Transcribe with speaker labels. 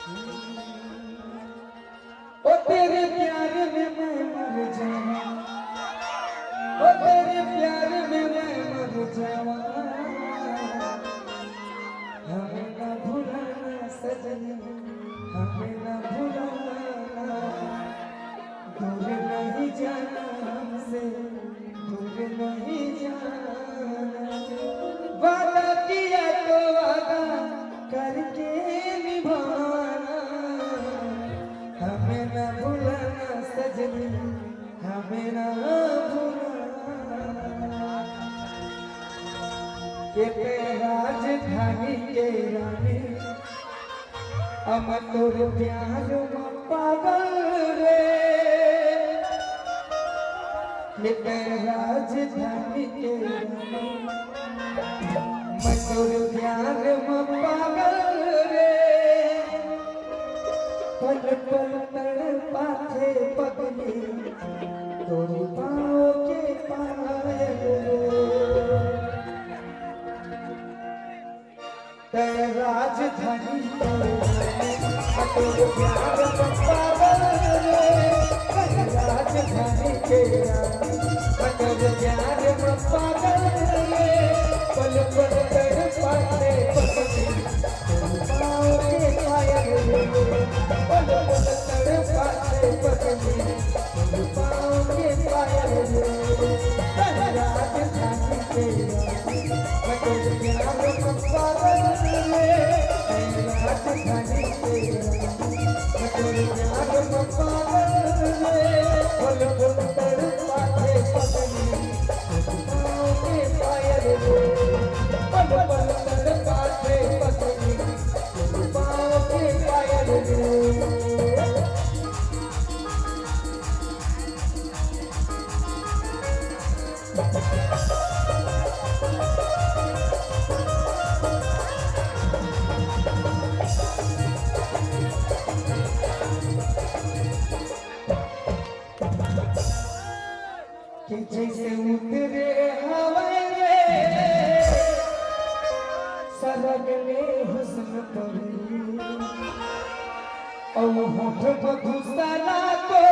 Speaker 1: ओ तेरे प्यार में मैं मर जावा, ओ तेरे प्यार में मैं मर जावा, हमें ना भुलाना सजनी, हमें ना भुलाना, दूर नहीं जाना हमसे, दूर नहीं जाना, वादा किया तो वादा करके निभाना, हमें ना भुलाना सजनी, हमें ना भुलाना, ये राजधानी के रानी, हम तोर प्यार में पागल रे, ये राजधानी के रानी, मैं तोर प्यार में पागल रे, पल पल तड़पाते पगली, तोरी पाँव के पायल रे, राजधानी के रानी, मैं तोर प्यार में पागल रे, राजधानी के रानी, मैं तोर प्यार में पागल रे, पल पल तड़पाते पगली, तोरी पाँव के पायल रे, पल पल तड़पाते पगली, तोरी पाँव के पायल रे, राजधानी के रानी, मैं तोर प्यार में पागल रे, राजधानी के रानी, मैं तोर प्यार में पागल रे, पल पल तड़पाते पगली, तोरी पाँव के पायल रे, पल पल तड़पाते पगली, तोरी पाँव के पायल रे। कि जैसे उतरे हवाए रे, सरग में हुस्न परी, और होठ मधुसला को